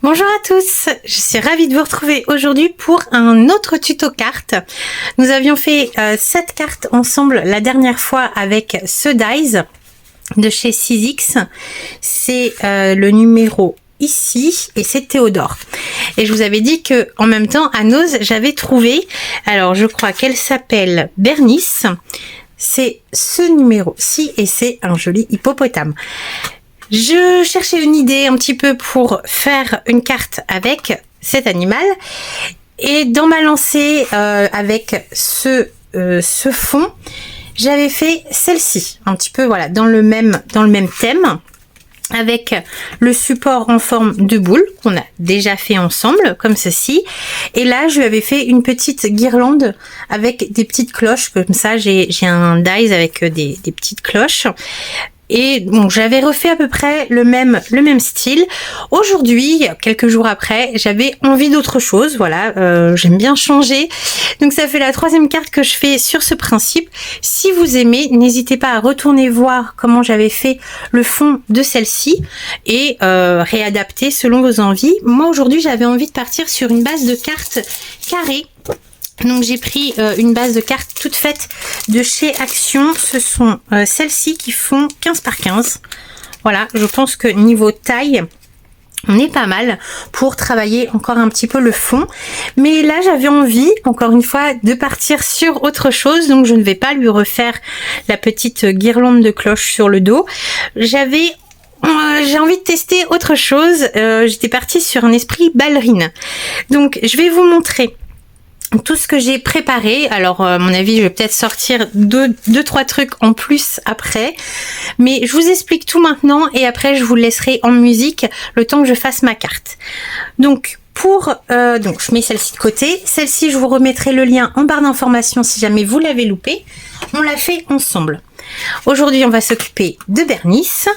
Bonjour à tous, je suis ravie de vous retrouver aujourd'hui pour un autre tuto cartes. Nous avions fait 7 cartes ensemble la dernière fois avec ce dies de chez Sizzix. C'est le numéro ici et c'est Théodore. Et je vous avais dit que en même temps à Nose j'avais trouvé, alors je crois qu'elle s'appelle Bernice. C'est ce numéro-ci et c'est un joli hippopotame. Je cherchais une idée un petit peu pour faire une carte avec cet animal et dans ma lancée avec ce fond, j'avais fait celle-ci un petit peu voilà dans le même thème avec le support en forme de boule qu'on a déjà fait ensemble comme ceci, et là je lui avais fait une petite guirlande avec des petites cloches comme ça. J'ai un dies avec des petites cloches. Et bon, j'avais refait à peu près le même style. Aujourd'hui, quelques jours après, j'avais envie d'autre chose. Voilà, j'aime bien changer. Donc ça fait la 3e carte que je fais sur ce principe. Si vous aimez, n'hésitez pas à retourner voir comment j'avais fait le fond de celle-ci et réadapter selon vos envies. Moi aujourd'hui, j'avais envie de partir sur une base de cartes carrée. Donc j'ai pris une base de cartes toute faite de chez Action. Ce sont celles-ci qui font 15 par 15. Voilà, je pense que niveau taille, on est pas mal pour travailler encore un petit peu le fond. Mais là, j'avais envie, encore une fois, de partir sur autre chose. Donc je ne vais pas lui refaire la petite guirlande de cloche sur le dos. J'ai envie de tester autre chose. J'étais partie sur un esprit ballerine. Donc je vais vous montrer tout ce que j'ai préparé. Alors à mon avis je vais peut-être sortir deux trois trucs en plus après, mais je vous explique tout maintenant et après je vous laisserai en musique le temps que je fasse ma carte. Donc donc je mets celle-ci de côté. Celle-ci je vous remettrai le lien en barre d'informations si jamais vous l'avez loupé. On l'a fait ensemble. Aujourd'hui on va s'occuper de Bernice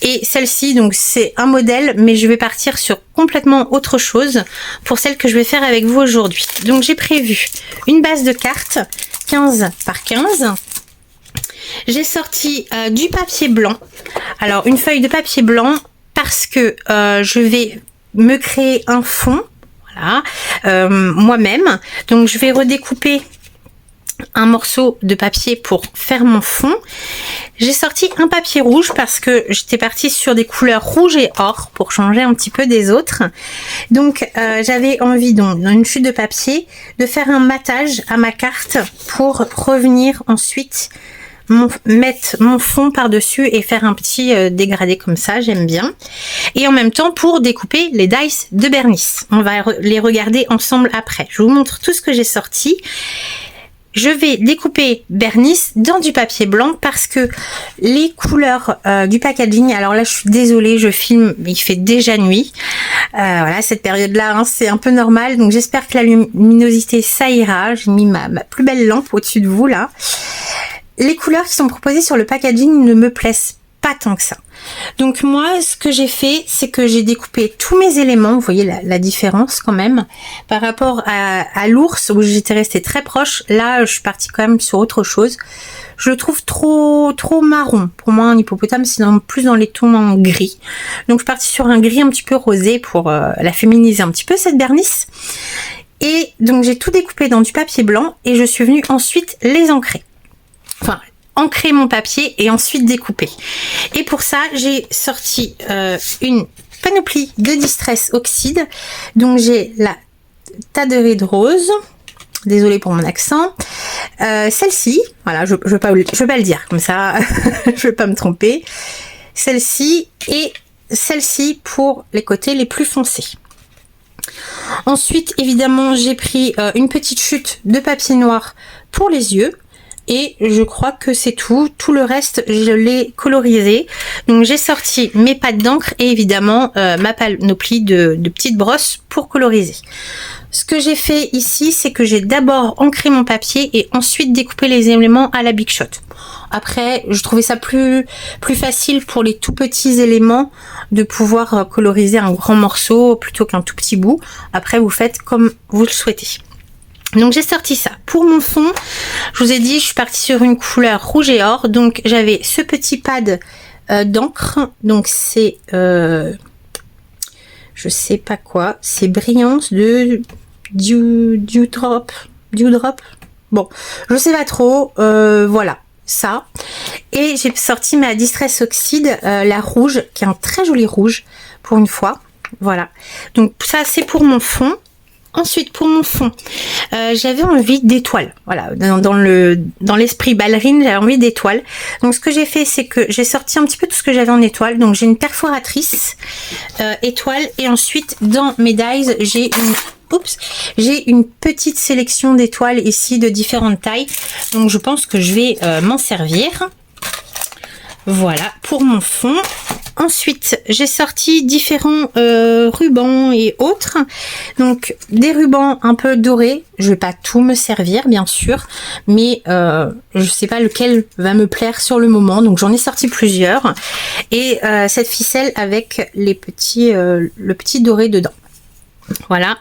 et celle-ci donc c'est un modèle, mais je vais partir sur complètement autre chose pour celle que je vais faire avec vous aujourd'hui. Donc j'ai prévu une base de cartes 15 par 15. J'ai sorti du papier blanc. Alors une feuille de papier blanc parce que je vais me créer un fond, voilà, moi-même. Donc je vais redécouper un morceau de papier pour faire mon fond. J'ai sorti un papier rouge parce que j'étais partie sur des couleurs rouge et or pour changer un petit peu des autres. Donc j'avais envie, donc dans une chute de papier, de faire un matage à ma carte pour revenir ensuite mettre mon fond par dessus et faire un petit dégradé comme ça, j'aime bien. Et en même temps pour découper les dice de Bernice. On va les regarder ensemble après. Je vous montre tout ce que j'ai sorti. Je vais découper Bernice dans du papier blanc parce que les couleurs du packaging, alors là je suis désolée, je filme, il fait déjà nuit. Voilà, cette période-là, hein, c'est un peu normal. Donc j'espère que la luminosité ça ira. J'ai mis ma plus belle lampe au-dessus de vous là. Les couleurs qui sont proposées sur le packaging ne me plaisent pas tant que ça. Donc moi ce que j'ai fait, c'est que j'ai découpé tous mes éléments. Vous voyez la différence quand même par rapport à l'ours où j'étais restée très proche. Là je suis partie quand même sur autre chose. Je le trouve trop marron. Pour moi un hippopotame c'est plus dans les tons en gris. Donc je suis partie sur un gris un petit peu rosé pour la féminiser un petit peu cette Bernice. Et donc j'ai tout découpé dans du papier blanc et je suis venue ensuite les ancrer. Enfin ancrer mon papier et ensuite découper. Et pour ça j'ai sorti une panoplie de Distress Oxide. Donc j'ai la Taderide rose, désolée pour mon accent, celle-ci, voilà, je veux pas le dire comme ça, je veux pas me tromper, celle-ci et celle-ci pour les côtés les plus foncés. Ensuite évidemment j'ai pris une petite chute de papier noir pour les yeux. Et je crois que c'est tout. Tout le reste, je l'ai colorisé. Donc j'ai sorti mes pattes d'encre et évidemment ma panoplie de petites brosses pour coloriser. Ce que j'ai fait ici, c'est que j'ai d'abord ancré mon papier et ensuite découpé les éléments à la Big Shot. Après, je trouvais ça plus facile pour les tout petits éléments de pouvoir coloriser un grand morceau plutôt qu'un tout petit bout. Après, vous faites comme vous le souhaitez. Donc j'ai sorti ça. Pour mon fond, je vous ai dit, je suis partie sur une couleur rouge et or. Donc j'avais ce petit pad d'encre. Donc c'est... je sais pas quoi, c'est Brillance de Dewdrop. Bon, je sais pas trop, voilà, ça. Et j'ai sorti ma Distress Oxide, la rouge, qui est un très joli rouge, pour une fois. Voilà, donc ça c'est pour mon fond. Ensuite, pour mon fond, j'avais envie d'étoiles. Voilà, dans l'esprit ballerine, j'avais envie d'étoiles. Donc, ce que j'ai fait, c'est que j'ai sorti un petit peu tout ce que j'avais en étoiles. Donc, j'ai une perforatrice étoile. Et ensuite, dans mes dies, j'ai une petite sélection d'étoiles ici de différentes tailles. Donc, je pense que je vais m'en servir. Voilà, pour mon fond. Ensuite, j'ai sorti différents rubans et autres. Donc, des rubans un peu dorés. Je vais pas tout me servir, bien sûr. Mais je sais pas lequel va me plaire sur le moment. Donc, j'en ai sorti plusieurs. Et cette ficelle avec le petit doré dedans. Voilà.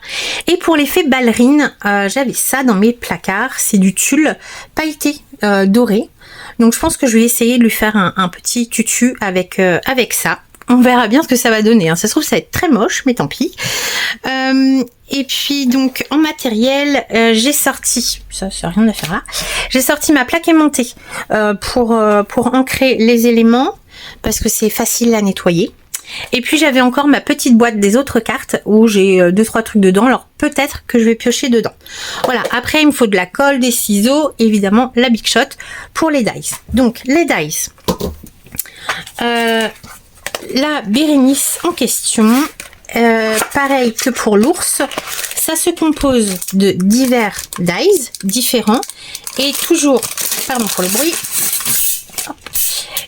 Et pour l'effet ballerine, j'avais ça dans mes placards. C'est du tulle pailleté doré. Donc je pense que je vais essayer de lui faire un petit tutu avec ça. On verra bien ce que ça va donner. Hein. Ça se trouve ça va être très moche, mais tant pis. Et puis donc en matériel, j'ai sorti, ça c'est rien à faire là. J'ai sorti ma plaque aimantée pour ancrer les éléments parce que c'est facile à nettoyer. Et puis j'avais encore ma petite boîte des autres cartes où j'ai 2-3 trucs dedans, alors peut-être que je vais piocher dedans. Voilà, après il me faut de la colle, des ciseaux, évidemment la Big Shot pour les dies. Donc les dies, la Bérénice en question, pareil que pour l'ours, ça se compose de divers dies différents et toujours, pardon pour le bruit,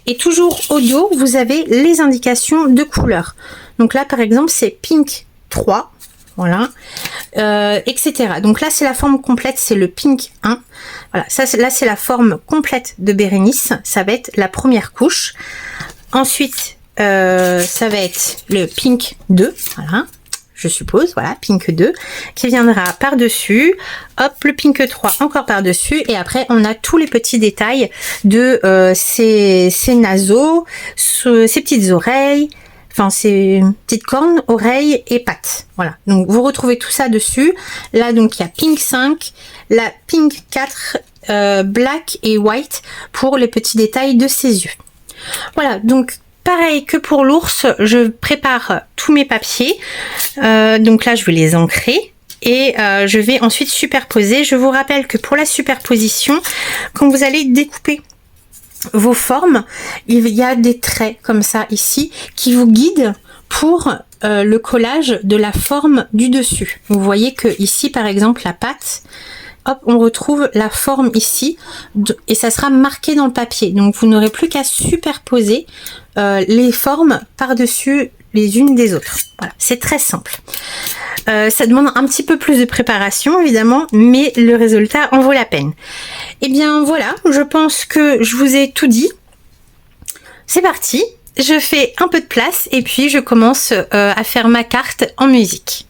et toujours au dos, vous avez les indications de couleur. Donc là, par exemple, c'est Pink 3. Voilà. Etc. Donc là, c'est la forme complète, c'est le Pink 1. Voilà. Ça, là, c'est la forme complète de Bérénice. Ça va être la première couche. Ensuite, ça va être le Pink 2. Voilà. Je suppose, voilà, Pink 2, qui viendra par-dessus, hop, le Pink 3 encore par-dessus, et après on a tous les petits détails de ces naseaux, ces petites oreilles, enfin ces petites cornes, oreilles et pattes, voilà, donc vous retrouvez tout ça dessus. Là donc il y a Pink 5, la Pink 4, Black et White pour les petits détails de ses yeux. Voilà, donc pareil que pour l'ours, je prépare tous mes papiers. Donc là, je vais les ancrer et je vais ensuite superposer. Je vous rappelle que pour la superposition, quand vous allez découper vos formes, il y a des traits comme ça ici qui vous guident pour le collage de la forme du dessus. Vous voyez que ici, par exemple, la patte, hop, on retrouve la forme ici et ça sera marqué dans le papier. Donc vous n'aurez plus qu'à superposer les formes par-dessus les unes des autres. Voilà, c'est très simple. Ça demande un petit peu plus de préparation évidemment, mais le résultat en vaut la peine. Et bien voilà, je pense que je vous ai tout dit. C'est parti, je fais un peu de place et puis je commence à faire ma carte en musique.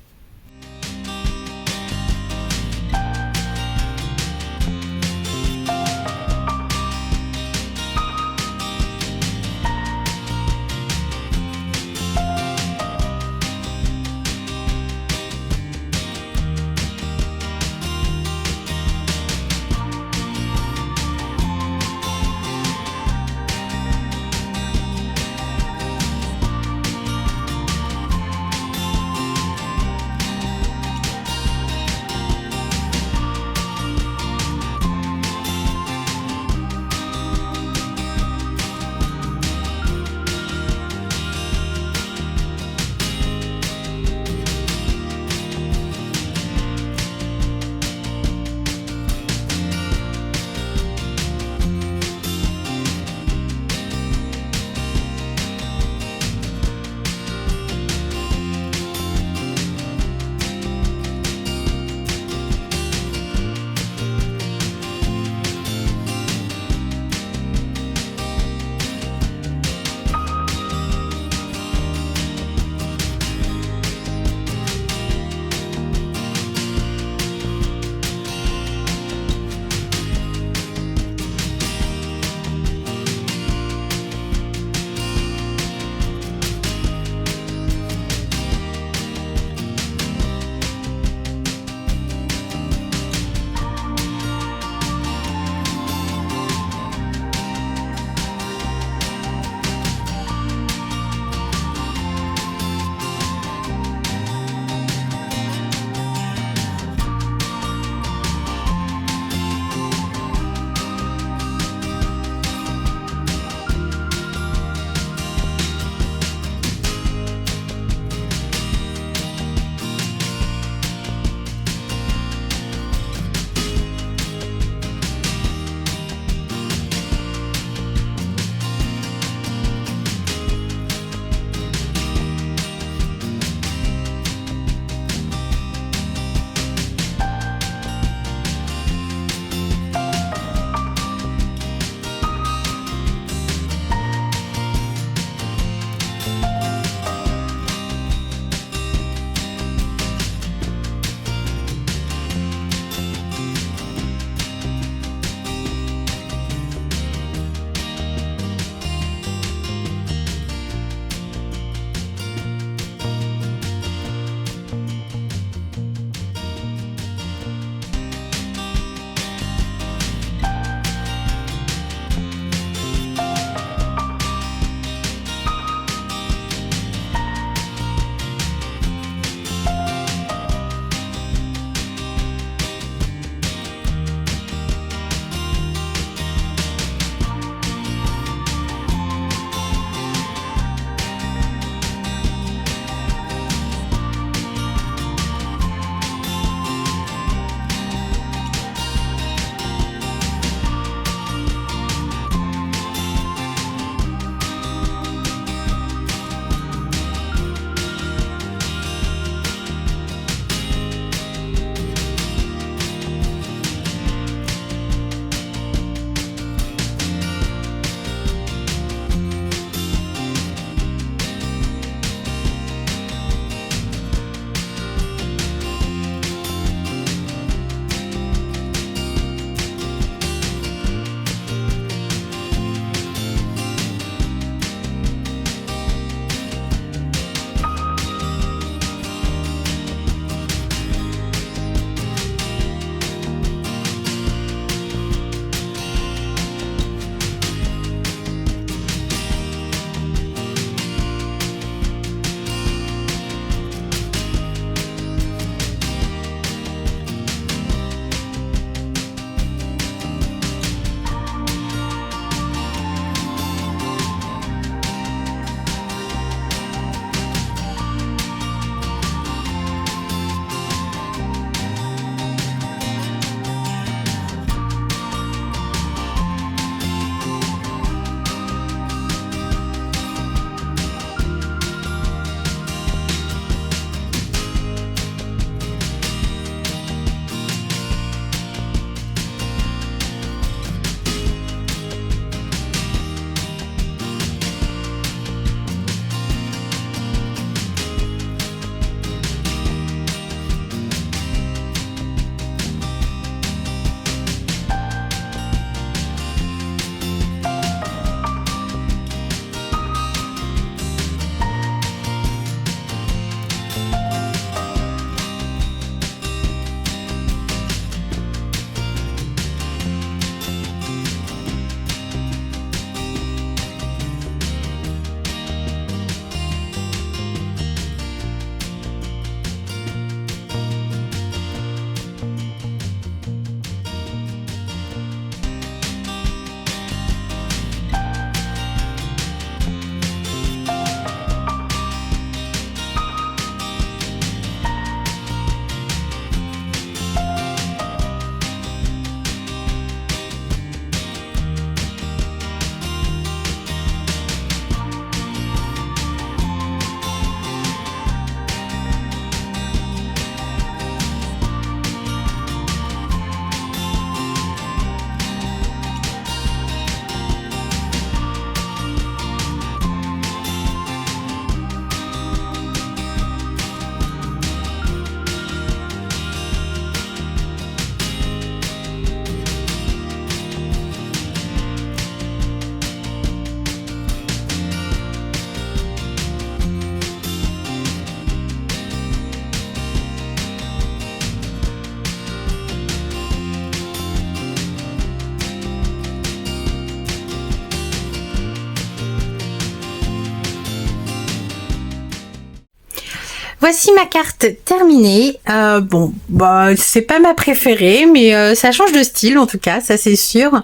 Voici ma carte terminée. Bon, bah c'est pas ma préférée, mais ça change de style en tout cas, ça c'est sûr.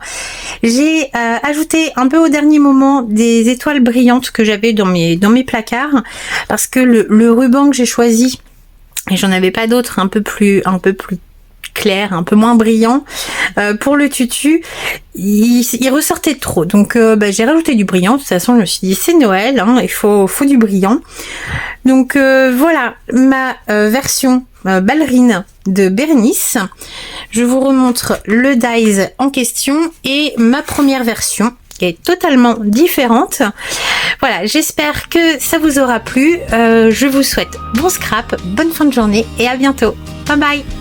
J'ai ajouté un peu au dernier moment des étoiles brillantes que j'avais dans mes placards, parce que le ruban que j'ai choisi, et j'en avais pas d'autres un peu plus clair, un peu moins brillant, pour le tutu, il ressortait trop. Donc j'ai rajouté du brillant. De toute façon, je me suis dit c'est Noël, hein, il faut du brillant. Donc voilà ma version ballerine de Bérénice. Je vous remontre le dies en question et ma première version qui est totalement différente. Voilà, j'espère que ça vous aura plu. Je vous souhaite bon scrap, bonne fin de journée et à bientôt. Bye bye.